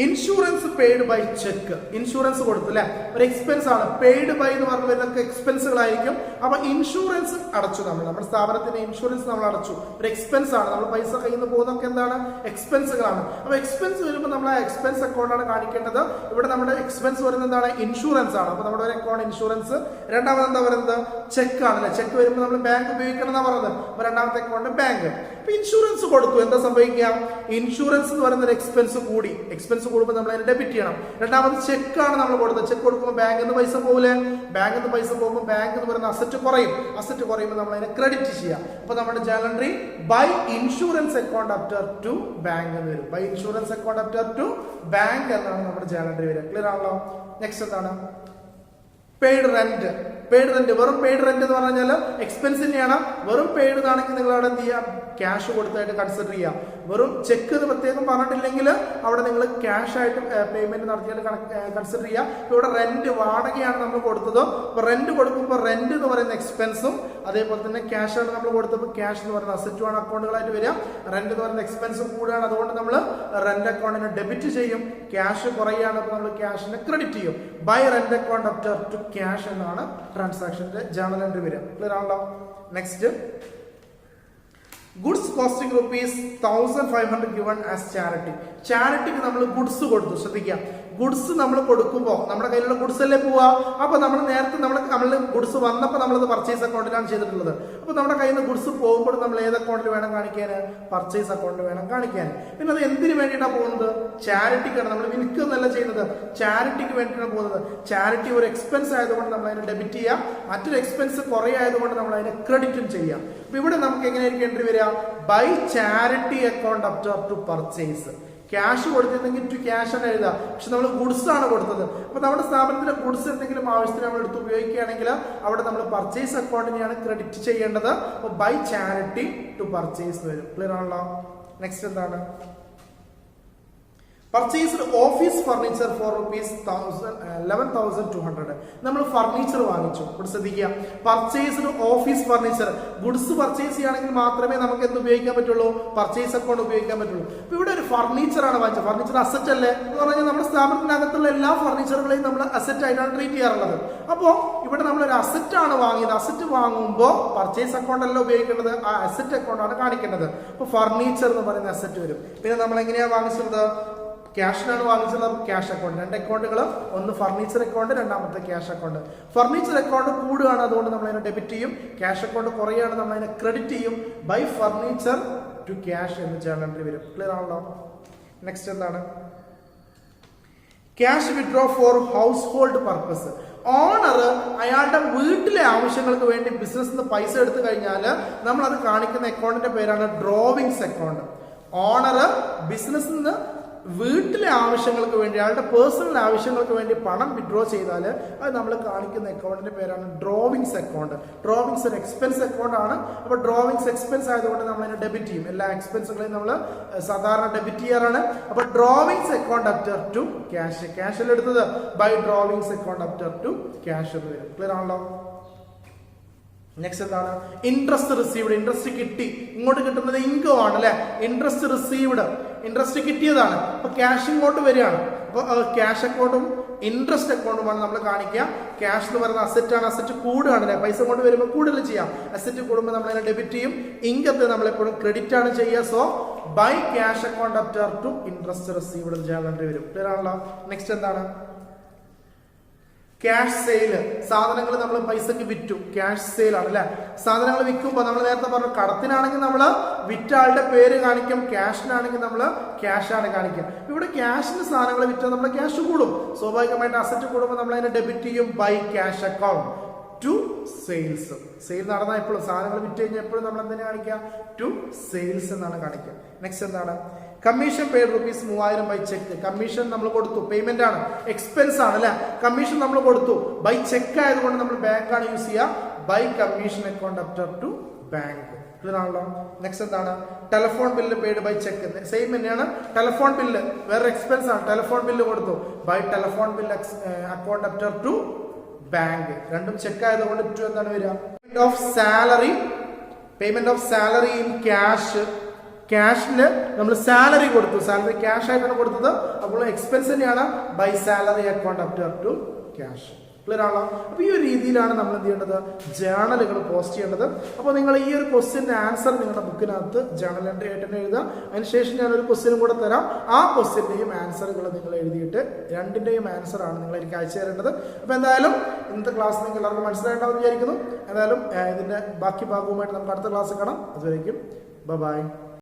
insurance paid by cheque. Insurance കൊടുത്തു അല്ലെ, ഒരു എക്സ്പെൻസ് ആണ്. പെയ്ഡ് ബൈ എന്ന് പറഞ്ഞു വരുന്നതൊക്കെ എക്സ്പെൻസുകളായിരിക്കും. അപ്പൊ ഇൻഷുറൻസ് അടച്ചു, നമ്മുടെ സ്ഥാപനത്തിന്റെ ഇൻഷുറൻസ് നമ്മൾ അടച്ചു. ഒരു എക്സ്പെൻസ് ആണ്, നമ്മൾ പൈസ കയ്യിൽ നിന്ന് പോകുന്നതൊക്കെ എന്താണ്, എക്സ്പെൻസുകളാണ്. അപ്പൊ എക്സ്പെൻസ് വരുമ്പോൾ നമ്മൾ ആ എക്സ്പെൻസ് അക്കൗണ്ടാണ് കാണിക്കേണ്ടത്. ഇവിടെ നമ്മുടെ എക്സ്പെൻസ് വരുന്നത് എന്താണ്, ഇൻഷുറൻസ് ആണ്. അപ്പൊ നമ്മുടെ ഒരു അക്കൗണ്ട് ഇൻഷുറൻസ്. രണ്ടാമത് എന്താ പറയുന്നത്, ചെക്ക് ആണല്ലേ. ചെക്ക് വരുമ്പോൾ നമ്മൾ ബാങ്ക് ഉപയോഗിക്കണം എന്നാ പറയുന്നത്. അപ്പൊ രണ്ടാമത്തെ അക്കൗണ്ട് ബാങ്ക്. അപ്പൊ ഇൻഷുറൻസ് കൊടുത്തു, എന്താ സംഭവിക്കുക, ഇൻഷുറൻസ് എന്ന് പറയുന്ന ഒരു എക്സ്പെൻസ് കൂടി. എക്സ്പെൻസ് കൂടുമ്പോൾ നമ്മൾ അതിനെ ഡെബിറ്റ് ചെയ്യണം. രണ്ടാമത് ചെക്കാണ് നമ്മൾ കൊടുത്തത്. ചെക്ക് കൊടുക്കുമ്പോൾ ബാങ്കിൽ നിന്ന് പൈസ പോകില്ലേ, ബാങ്കിൽ നിന്ന് പൈസ പോകുമ്പോൾ ബാങ്ക് എന്ന് പറയുന്ന അസറ്റ് കുറയും. അസറ്റ് കുറയുമ്പോൾ നമ്മൾ അതിനെ ക്രെഡിറ്റ് ചെയ്യാം. അപ്പൊ നമ്മുടെ journal entry by insurance account debtor to bank എന്ന് വരും. By insurance account debtor to bank എന്നാണ് നമ്മുടെ ജേണൽ എൻട്രി വരിക. ക്ലിയർ ആണല്ലോ. നെക്സ്റ്റ് എന്താണ്, പെയ്ഡ് റെന്റ്. പെയ്ഡ് റെന്റ്, വെറും പെയ്ഡ് റെന്റ് എന്ന് പറഞ്ഞാൽ എക്സ്പെൻസ് തന്നെയാണ്. വെറും പെയ്ഡ് ആണെങ്കിൽ നിങ്ങൾ അവിടെ എന്ത് ചെയ്യാം, ക്യാഷ് കൊടുത്തായിട്ട് കൺസിഡർ ചെയ്യാം. വെറും ചെക്ക് എന്ന് പ്രത്യേകം പറഞ്ഞിട്ടില്ലെങ്കിൽ അവിടെ നിങ്ങൾ ക്യാഷ് ആയിട്ട് പേയ്മെന്റ് നടത്തിയാൽ കൺസിഡർ ചെയ്യാം. ഇവിടെ റെന്റ്, വാടകയാണ് നമ്മൾ കൊടുത്തത്. അപ്പൊ റെന്റ് കൊടുക്കുമ്പോൾ റെന്റ് എന്ന് പറയുന്ന എക്സ്പെൻസും അതേപോലെ തന്നെ ക്യാഷ് ആണ് നമ്മൾ കൊടുത്തപ്പോൾ ക്യാഷ് എന്ന് പറയുന്ന അസറ്റുമാണ് അക്കൗണ്ടുകളായിട്ട് വരിക. റെന്റ് എന്ന് പറയുന്ന എക്സ്പെൻസും കൂടെയാണ്. അതുകൊണ്ട് നമ്മൾ റെന്റ് അക്കൗണ്ടിനെ ഡെബിറ്റ് ചെയ്യും. ക്യാഷ് കുറയാണ്, അപ്പോൾ നമ്മൾ ക്യാഷിനെ ക്രെഡിറ്റ് ചെയ്യും. By rent account debtor to cash എന്നാണ് ട്രാൻസാക്ഷന്റെ ജേണൽ എൻട്രി വരിക. ക്ലിയർ ആണല്ലോ. Next, goods costing ₹1,500 given as charity. ചാരിറ്റിക്ക് നമ്മൾ ഗുഡ്സ് കൊടുത്തു. ശ്രദ്ധിക്കുക, ഗുഡ്സ് നമ്മൾ കൊടുക്കുമ്പോൾ നമ്മുടെ കയ്യിലുള്ള ഗുഡ്സ് അല്ലേ പോവാ. അപ്പൊ നമ്മൾ നേരത്തെ നമ്മൾ ഗുഡ്സ് വന്നപ്പോൾ നമ്മളത് പർച്ചേസ് അക്കൗണ്ടിലാണ് ചെയ്തിട്ടുള്ളത്. അപ്പൊ നമ്മുടെ കയ്യിൽ നിന്ന് ഗുഡ്സ് പോകുമ്പോൾ നമ്മൾ ഏത് അക്കൗണ്ടിൽ വേണം കാണിക്കാൻ? പർച്ചേസ് അക്കൗണ്ടിൽ വേണം കാണിക്കാൻ. പിന്നെ അത് എന്തിനു വേണ്ടിയിട്ടാണ് പോകുന്നത്? ചാരിറ്റിക്കാണ്. നമ്മൾ വിൽക്കുന്നല്ല ചെയ്യുന്നത്, ചാരിറ്റിക്ക് വേണ്ടിയിട്ടാണ് പോകുന്നത്. ചാരിറ്റി ഒരു എക്സ്പെൻസ് ആയതുകൊണ്ട് നമ്മൾ അതിനെ ഡെബിറ്റ് ചെയ്യാം, മറ്റൊരു എക്സ്പെൻസ് കുറേ ആയതുകൊണ്ട് നമ്മൾ അതിനെ ക്രെഡിറ്റും ചെയ്യാം. അപ്പൊ ഇവിടെ നമുക്ക് എങ്ങനെയായിരിക്കും എൻട്രി വരിക? ബൈ ചാരിറ്റി അക്കൗണ്ട് അപ് ടു പർച്ചേസ്. ക്യാഷ് കൊടുത്തിരുന്നെങ്കിൽ ടു ക്യാഷ് ആണ് എഴുതുക, പക്ഷെ നമ്മൾ ഗുഡ്സ് ആണ് കൊടുത്തത്. അപ്പൊ നമ്മുടെ സ്ഥാപനത്തിലെ ഗുഡ്സ് എന്തെങ്കിലും ആവശ്യത്തിന് നമ്മൾ എടുത്ത് ഉപയോഗിക്കുകയാണെങ്കിൽ അവിടെ നമ്മൾ പർച്ചേസ് അക്കൗണ്ടിനെയാണ് ക്രെഡിറ്റ് ചെയ്യേണ്ടത്. അപ്പൊ ബൈ ചാരിറ്റി ടു പർച്ചേസ് വരും. ക്ലിയർ ആണല്ലോ? നെക്സ്റ്റ് എന്താണ്? Purchased office furniture four ₹11,200. നമ്മൾ ഫർണിച്ചർ വാങ്ങിച്ചു. ഇവിടെ ശ്രദ്ധിക്കുക, purchased office furniture. Goods purchase ചെയ്യുകയാണെങ്കിൽ മാത്രമേ നമുക്ക് എന്ത് ഉപയോഗിക്കാൻ പറ്റുള്ളൂ? പർച്ചേസ് അക്കൗണ്ട് ഉപയോഗിക്കാൻ പറ്റുള്ളൂ. അപ്പൊ ഇവിടെ ഒരു ഫർണിച്ചർ ആണ് വാങ്ങിച്ചത്. ഫർണിച്ചർ അസറ്റ് അല്ലേ എന്ന് പറഞ്ഞാൽ നമ്മുടെ സ്ഥാപനത്തിനകത്തുള്ള എല്ലാ ഫർണിച്ചറുകളെയും നമ്മൾ അസറ്റ് ആയിട്ടാണ് ട്രീറ്റ് ചെയ്യാറുള്ളത്. അപ്പോൾ ഇവിടെ നമ്മൾ ഒരു അസറ്റ് ആണ് വാങ്ങിയത്. അസറ്റ് വാങ്ങുമ്പോൾ പർച്ചേസ് അക്കൗണ്ട് അല്ല ഉപയോഗിക്കേണ്ടത്, ആ അസറ്റ് അക്കൗണ്ട് ആണ് കാണിക്കേണ്ടത്. അപ്പൊ ഫർണിച്ചർ എന്ന് പറയുന്ന അസറ്റ് വരും. പിന്നെ നമ്മൾ എങ്ങനെയാണ് വാങ്ങിച്ചത്? ക്യാഷിനാണ് വാങ്ങിച്ചത്, ക്യാഷ് അക്കൗണ്ട്. രണ്ട് അക്കൗണ്ടുകൾ, ഒന്ന് ഫർണിച്ചർ അക്കൗണ്ട്, രണ്ടാമത്തെ ക്യാഷ് അക്കൗണ്ട്. ഫർണിച്ചർ അക്കൗണ്ട് കൂടുകയാണ്, അതുകൊണ്ട് നമ്മൾ അതിനെ ഡെബിറ്റ് ചെയ്യും. ക്യാഷ് അക്കൗണ്ട് കുറയാണ്, നമ്മൾ അതിനെ ക്രെഡിറ്റ് ചെയ്യും. ബൈ ഫർണിച്ചർ ടു ക്യാഷ് എന്ന് ജേണൽ എൻട്രി വരും. ക്ലിയർ ആണല്ലോ? നെക്സ്റ്റ് എന്താണ്? Cash withdraw for household purpose. Owner അയാളുടെ വീട്ടിലെ ആവശ്യങ്ങൾക്ക് വേണ്ടി ബിസിനസ്സിൽ നിന്ന് പൈസ എടുത്തു കഴിഞ്ഞാൽ നമ്മൾ അത് കാണിക്കുന്ന അക്കൗണ്ടിന്റെ പേരാണ് ഡ്രോവിങ്സ് അക്കൗണ്ട്. ഓണർ ബിസിനസ്സിൽ നിന്ന് വീട്ടിലെ ആവശ്യങ്ങൾക്ക് വേണ്ടി, അയാളുടെ പേഴ്സണൽ ആവശ്യങ്ങൾക്ക് വേണ്ടി പണം വിഡ്രോ ചെയ്താൽ അത് നമ്മൾ കാണിക്കുന്ന അക്കൗണ്ടിന്റെ പേരാണ് ഡ്രോവിങ്സ് അക്കൗണ്ട്. ഡ്രോവിങ്സ് ഒരു എക്സ്പെൻസ് അക്കൗണ്ട് ആണ്. അപ്പോൾ ഡ്രോവിങ്സ് എക്സ്പെൻസ് ആയതുകൊണ്ട് നമ്മൾ അതിനെ ഡെബിറ്റ് ചെയ്യും. എല്ലാ എക്സ്പെൻസുകളെയും നമ്മൾ സാധാരണ ഡെബിറ്റ് ചെയ്യാറാണ്. അപ്പോൾ drawings account debtor to cash. ക്യാഷിൽ എടുത്തത് by drawings account debtor to cash എന്ന് വരും. ക്ലിയർ ആണല്ലോ? നെക്സ്റ്റ് എന്താണ്? Interest received. ഇൻട്രസ്റ്റ് കിട്ടി, ഇങ്ങോട്ട് കിട്ടുന്നത് ഇൻകം ആണ് അല്ലെ. ഇൻട്രസ്റ്റ് റിസീവ്ഡ്, ഇൻട്രസ്റ്റ് കിട്ടിയതാണ്. അപ്പൊ ക്യാഷ് ഇങ്ങോട്ട് വരികയാണ്. അപ്പൊ ക്യാഷ് അക്കൗണ്ടും ഇൻട്രസ്റ്റ് അക്കൗണ്ടുമാണ് നമ്മൾ കാണിക്കുക. ക്യാഷ് എന്ന് പറയുന്ന അസറ്റ് ആണ്, അസറ്റ് കൂടുകയാണ് അല്ലെ. പൈസ കൊണ്ട് വരുമ്പോൾ കൂടുതൽ ചെയ്യാം. അസറ്റ് കൂടുമ്പോൾ നമ്മൾ അതിനെ ഡെബിറ്റ് ചെയ്യും. ഇൻകത്തെ നമ്മൾ എപ്പോഴും ക്രെഡിറ്റ് ആണ് ചെയ്യുക. So by cash account debtor to interest received journal entry വരും. ക്ലിയർ ആണല്ലോ? നെക്സ്റ്റ് എന്താണ്? Cash sale. സാധനങ്ങൾ നമ്മൾ പൈസക്ക് വിറ്റു, ക്യാഷ് സെയിൽ ആണ് അല്ലെ. സാധനങ്ങൾ വിൽക്കുമ്പോൾ നമ്മൾ നേരത്തെ പറഞ്ഞു, കടത്തിനാണെങ്കിൽ നമ്മൾ വിറ്റ ആളുടെ പേര് കാണിക്കും, ക്യാഷിനാണെങ്കിൽ നമ്മൾ ക്യാഷ് ആണ് കാണിക്കുക. ഇവിടെ ക്യാഷിന് സാധനങ്ങൾ വിറ്റാൽ നമ്മുടെ ക്യാഷ് കൂടും. സ്വാഭാവികമായിട്ട് അസറ്റ് കൂടുമ്പോൾ നമ്മൾ അതിനെ ഡെബിറ്റ് ചെയ്യും by cash account to sales. Sale നടന്നാൽ എപ്പോഴും സാധനങ്ങൾ വിറ്റ് കഴിഞ്ഞാൽ എപ്പോഴും നമ്മൾ എന്തിനാ കാണിക്കുക? ടു സെയിൽസ് എന്നാണ് കാണിക്കുക. നെക്സ്റ്റ് എന്താണ്? Commission paid ₹3000 by cheque. Commission നമ്മൾ കൊടുത്തു, പേയ്മെന്റ് ആണ്, എക്സ്പെൻസ് ആണ് അല്ലെ. കമ്മീഷൻ നമ്മൾ കൊടുത്തു, ബൈ ചെക്ക് ആയതുകൊണ്ട് നമ്മൾ ബാങ്ക് ആണ് യൂസ് ചെയ്യുക. By commission account debtor to bank. Clear ആണല്ലോ? നെക്സ്റ്റ് എന്താണ്? Telephone bill paid by cheque. Same തന്നെയാണ്. ടെലിഫോൺ ബില്ല് വേറെ എക്സ്പെൻസ് ആണ്. ടെലിഫോൺ ബില്ല് കൊടുത്തു, by telephone bill account debtor to bank. രണ്ടും ചെക്ക് ആയതുകൊണ്ട് ടു എന്താണ് വരിക? Payment of salary. Payment of salary in cash. ക്യാഷിന് നമ്മൾ സാലറി കൊടുത്തു, സാലറി ക്യാഷ് ആയിട്ടാണ് കൊടുത്തത്. അപ്പോൾ എക്സ്പെൻസ് തന്നെയാണ് by salary account debtor to cash. Clear ആണോ? അപ്പൊ ഈ ഒരു രീതിയിലാണ് നമ്മൾ എന്ത് ചെയ്യേണ്ടത്? ജേണലുകൾ പോസ്റ്റ് ചെയ്യേണ്ടത്. അപ്പോൾ നിങ്ങൾ ഈ ഒരു ക്വസ്റ്റ്യന്റെ ആൻസർ നിങ്ങളുടെ ബുക്കിനകത്ത് ജേണൽ എൻട്രി ആയിട്ട് തന്നെ എഴുതുക. അതിനുശേഷം ഞാനൊരു ക്വസ്റ്റ്യനും കൂടെ തരാം. ആ ക്വസ്റ്റ്യന്റെയും ആൻസറുകൾ നിങ്ങൾ എഴുതിയിട്ട് രണ്ടിന്റെയും ആൻസർ ആണ് നിങ്ങൾ എനിക്ക് അയച്ചു തരേണ്ടത്. അപ്പൊ എന്തായാലും ഇന്നത്തെ ക്ലാസ് നിങ്ങൾക്ക് എല്ലാവർക്കും മനസ്സിലായിട്ടുണ്ടാവും വിചാരിക്കുന്നു. എന്തായാലും ഇതിന്റെ ബാക്കി ഭാഗവുമായിട്ട് നമുക്ക് അടുത്ത ക്ലാസ് കാണാം. അതുവരേക്കും ബൈ.